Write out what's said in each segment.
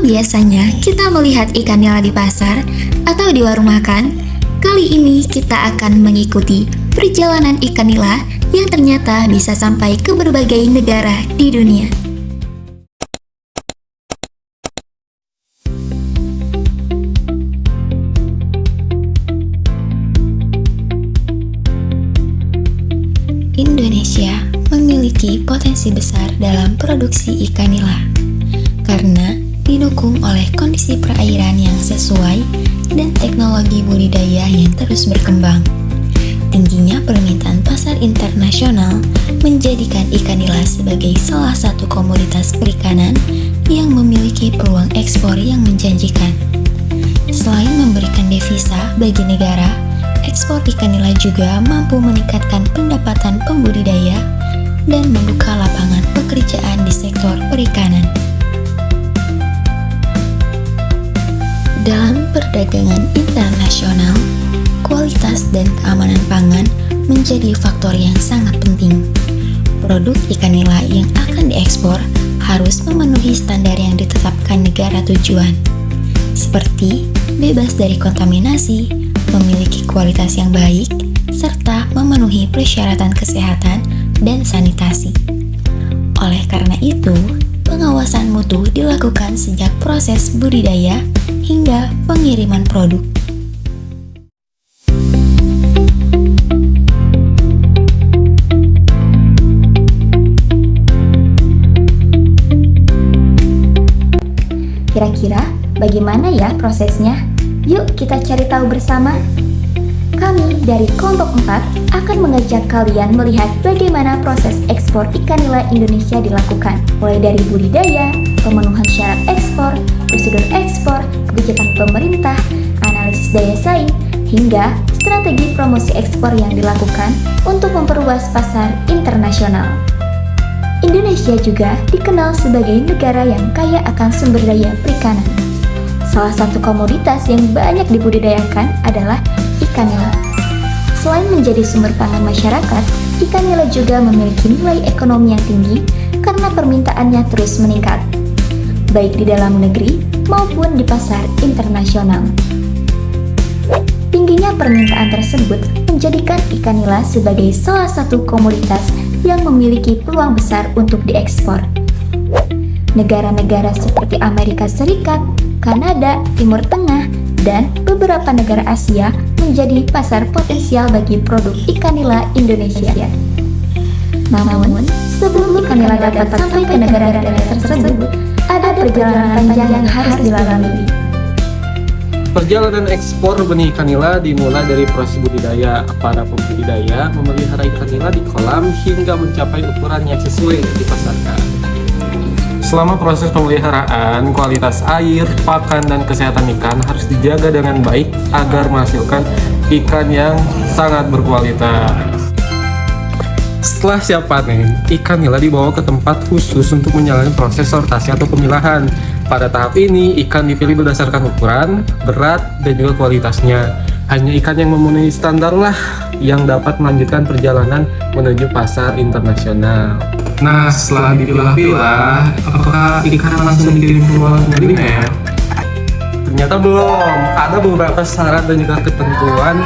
biasanya kita melihat ikan nila di pasar atau di warung makan, kali ini kita akan mengikuti perjalanan ikan nila yang ternyata bisa sampai ke berbagai negara di dunia. Indonesia memiliki potensi besar dalam produksi ikan nila karena didukung oleh kondisi perairan yang sesuai dan teknologi budidaya yang terus berkembang. Tingginya permintaan pasar internasional menjadikan ikan nila sebagai salah satu komoditas perikanan yang memiliki peluang ekspor yang menjanjikan. Selain memberikan devisa bagi negara, ekspor ikan nila juga mampu meningkatkan pendapatan pembudidaya dan membuka lapangan pekerjaan di sektor perikanan. Dalam perdagangan internasional, kualitas dan keamanan pangan menjadi faktor yang sangat penting. Produk ikan nila yang akan diekspor harus memenuhi standar yang ditetapkan negara tujuan, seperti bebas dari kontaminasi, memiliki kualitas yang baik, serta memenuhi persyaratan kesehatan dan sanitasi. Oleh karena itu, pengawasan mutu dilakukan sejak proses budidaya hingga pengiriman produk. Kira-kira bagaimana ya prosesnya? Yuk kita cari tahu bersama. Kami dari kelompok 4 akan mengajak kalian melihat bagaimana proses ekspor ikan nila Indonesia dilakukan, mulai dari budidaya, pemenuhan syarat ekspor, prosedur ekspor, kebijakan pemerintah, analisis daya saing, hingga strategi promosi ekspor yang dilakukan untuk memperluas pasar internasional. Indonesia juga dikenal sebagai negara yang kaya akan sumber daya perikanan. Salah satu komoditas yang banyak dibudidayakan adalah ikan nila. Selain menjadi sumber pangan masyarakat, ikan nila juga memiliki nilai ekonomi yang tinggi karena permintaannya terus meningkat, baik di dalam negeri maupun di pasar internasional. Tingginya permintaan tersebut menjadikan ikan nila sebagai salah satu komoditas yang memiliki peluang besar untuk diekspor. Negara-negara seperti Amerika Serikat, Kanada, Timur Tengah, dan beberapa negara Asia menjadi pasar potensial bagi produk ikan nila Indonesia. Namun, sebelum ikan nila dapat sampai ke negara-negara tersebut, ada perjalanan panjang yang harus dilalui. Perjalanan ekspor benih ikan nila dimulai dari proses budidaya. Para pembudidaya memelihara ikan nila di kolam hingga mencapai ukuran yang sesuai dipasarkan. Selama proses pemeliharaan, kualitas air, pakan, dan kesehatan ikan harus dijaga dengan baik agar menghasilkan ikan yang sangat berkualitas. Setelah siap panen, ikan nila dibawa ke tempat khusus untuk menjalani proses sortasi atau pemilahan. Pada tahap ini, ikan dipilih berdasarkan ukuran, berat, dan juga kualitasnya. Hanya ikan yang memenuhi standar lah yang dapat melanjutkan perjalanan menuju pasar internasional. Nah, setelah dipilah-pilah, apakah ikan langsung dikirim ke luar negeri ya? Ternyata belum. Ada beberapa syarat dan juga ketentuan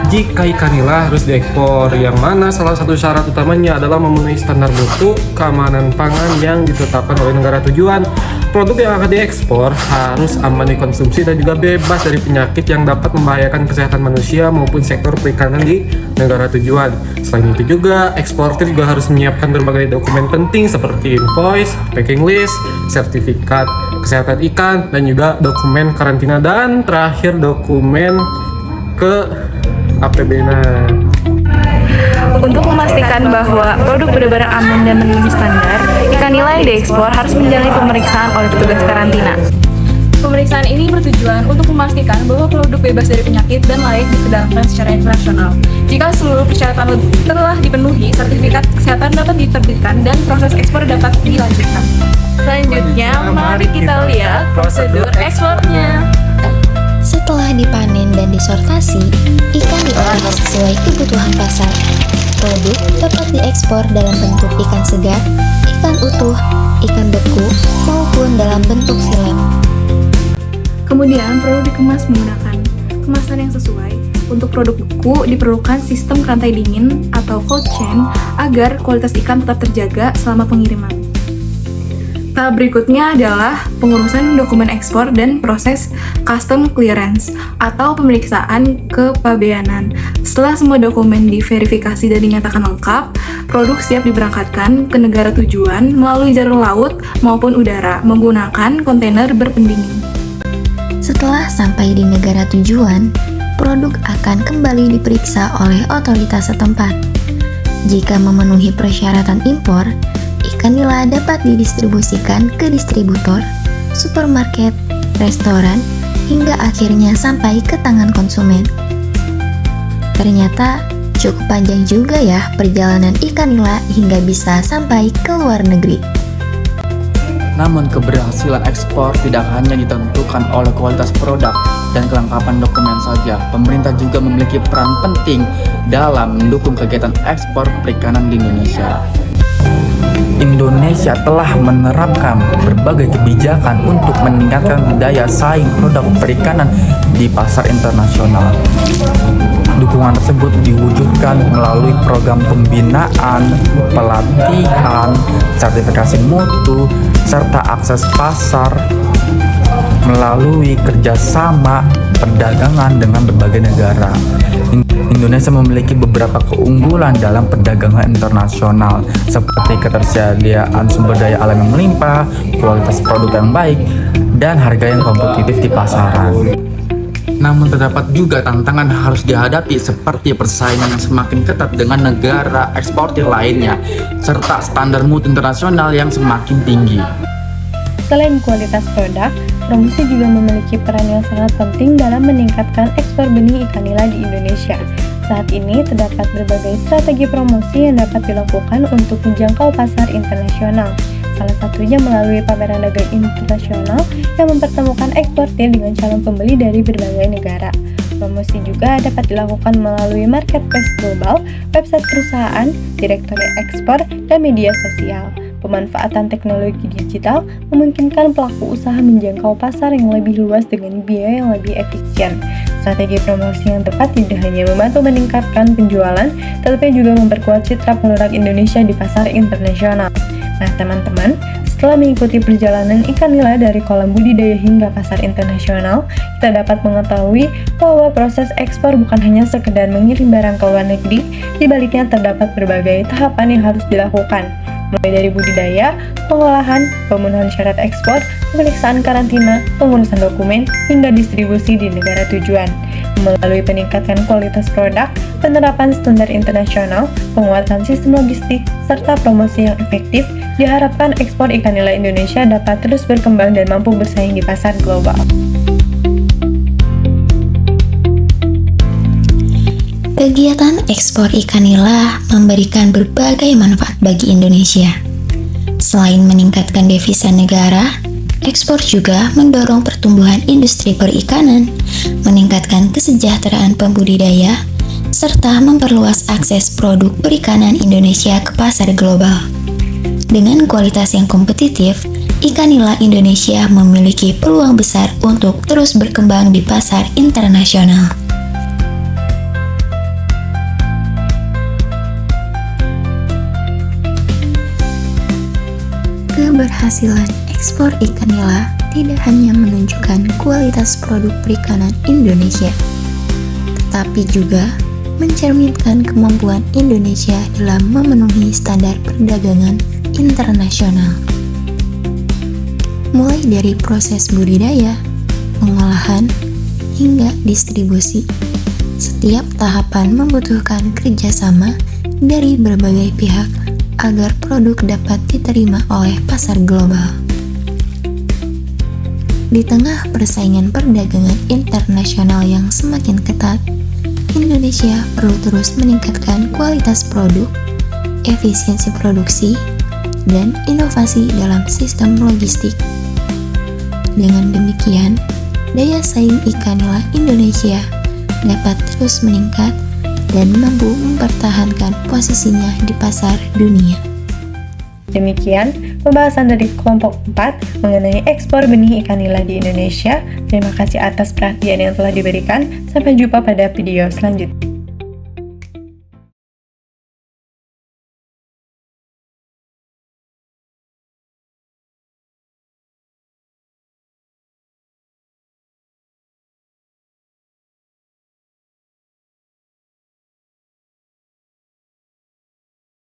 jika ikan nila harus diekspor, yang mana salah satu syarat utamanya adalah memenuhi standar mutu keamanan pangan yang ditetapkan oleh negara tujuan. Produk yang akan diekspor harus aman dikonsumsi dan juga bebas dari penyakit yang dapat membahayakan kesehatan manusia maupun sektor perikanan di negara tujuan. Selain itu juga, eksportir juga harus menyiapkan berbagai dokumen penting seperti invoice, packing list, sertifikat kesehatan ikan, dan juga dokumen karantina, dan terakhir dokumen ke APBN. Untuk memastikan bahwa produk benar-benar aman dan memenuhi standar, ikan nila yang diekspor harus menjalani pemeriksaan oleh petugas karantina. Pemeriksaan ini bertujuan untuk memastikan bahwa produk bebas dari penyakit dan layak diperdagangkan secara internasional. Jika seluruh persyaratan telah dipenuhi, sertifikat kesehatan dapat diterbitkan dan proses ekspor dapat dilanjutkan. Selanjutnya, mari kita lihat prosedur ekspornya. Setelah dipanen dan disortasi, ikan diolah sesuai kebutuhan pasar. produk dapat diekspor dalam bentuk ikan segar, ikan utuh, ikan beku, maupun dalam bentuk film. Kemudian, produk dikemas menggunakan kemasan yang sesuai. Untuk produk beku diperlukan sistem rantai dingin atau cold chain agar kualitas ikan tetap terjaga selama pengiriman. Tahap berikutnya adalah pengurusan dokumen ekspor dan proses custom clearance atau pemeriksaan kepabeanan. Setelah semua dokumen diverifikasi dan dinyatakan lengkap, produk siap diberangkatkan ke negara tujuan melalui jalur laut maupun udara menggunakan kontainer berpendingin. Setelah sampai di negara tujuan, produk akan kembali diperiksa oleh otoritas setempat. Jika memenuhi persyaratan impor, ikan nila dapat didistribusikan ke distributor, supermarket, restoran, hingga akhirnya sampai ke tangan konsumen. Ternyata cukup panjang juga ya perjalanan ikan nila hingga bisa sampai ke luar negeri. Namun keberhasilan ekspor tidak hanya ditentukan oleh kualitas produk dan kelengkapan dokumen saja. Pemerintah juga memiliki peran penting dalam mendukung kegiatan ekspor perikanan di Indonesia. Indonesia telah menerapkan berbagai kebijakan untuk meningkatkan daya saing produk perikanan di pasar internasional. Dukungan tersebut diwujudkan melalui program pembinaan, pelatihan, sertifikasi mutu, serta akses pasar melalui kerjasama perdagangan dengan berbagai negara. Indonesia memiliki beberapa keunggulan dalam perdagangan internasional seperti ketersediaan sumber daya alam yang melimpah, kualitas produk yang baik, dan harga yang kompetitif di pasaran. Namun terdapat juga tantangan harus dihadapi seperti persaingan yang semakin ketat dengan negara eksportir lainnya, serta standar mutu internasional yang semakin tinggi. Selain kualitas produk, promosi juga memiliki peran yang sangat penting dalam meningkatkan ekspor benih ikan nila di Indonesia. Saat ini terdapat berbagai strategi promosi yang dapat dilakukan untuk menjangkau pasar internasional. Salah satunya melalui pameran dagang internasional yang mempertemukan eksportir dengan calon pembeli dari berbagai negara. Promosi juga dapat dilakukan melalui marketplace global, website perusahaan, direktori ekspor, dan media sosial. Pemanfaatan teknologi digital memungkinkan pelaku usaha menjangkau pasar yang lebih luas dengan biaya yang lebih efisien. Strategi promosi yang tepat tidak hanya membantu meningkatkan penjualan, tetapi juga memperkuat citra produk Indonesia di pasar internasional. Nah teman-teman, setelah mengikuti perjalanan ikan nila dari kolam budidaya hingga pasar internasional, kita dapat mengetahui bahwa proses ekspor bukan hanya sekedar mengirim barang ke luar negeri, di baliknya terdapat berbagai tahapan yang harus dilakukan, mulai dari budidaya, pengolahan, pemenuhan syarat ekspor, pemeriksaan karantina, pengurusan dokumen, hingga distribusi di negara tujuan. Melalui peningkatan kualitas produk, penerapan standar internasional, penguatan sistem logistik, serta promosi yang efektif, diharapkan ekspor ikan nila Indonesia dapat terus berkembang dan mampu bersaing di pasar global. Kegiatan ekspor ikan nila memberikan berbagai manfaat bagi Indonesia. Selain meningkatkan devisa negara, ekspor juga mendorong pertumbuhan industri perikanan, meningkatkan kesejahteraan pembudidaya, serta memperluas akses produk perikanan Indonesia ke pasar global. Dengan kualitas yang kompetitif, ikan nila Indonesia memiliki peluang besar untuk terus berkembang di pasar internasional. Keberhasilan ekspor ikan nila tidak hanya menunjukkan kualitas produk perikanan Indonesia, tetapi juga mencerminkan kemampuan Indonesia dalam memenuhi standar perdagangan internasional. Mulai dari proses budidaya, pengolahan, hingga distribusi, setiap tahapan membutuhkan kerjasama dari berbagai pihak agar produk dapat diterima oleh pasar global. Di tengah persaingan perdagangan internasional yang semakin ketat, Indonesia perlu terus meningkatkan kualitas produk, efisiensi produksi, dan inovasi dalam sistem logistik. Dengan demikian, daya saing ikan nila Indonesia dapat terus meningkat dan mampu mempertahankan posisinya di pasar dunia. Demikian pembahasan dari kelompok 4 mengenai ekspor benih ikan nila di Indonesia. Terima kasih atas perhatian yang telah diberikan. Sampai jumpa pada video selanjutnya.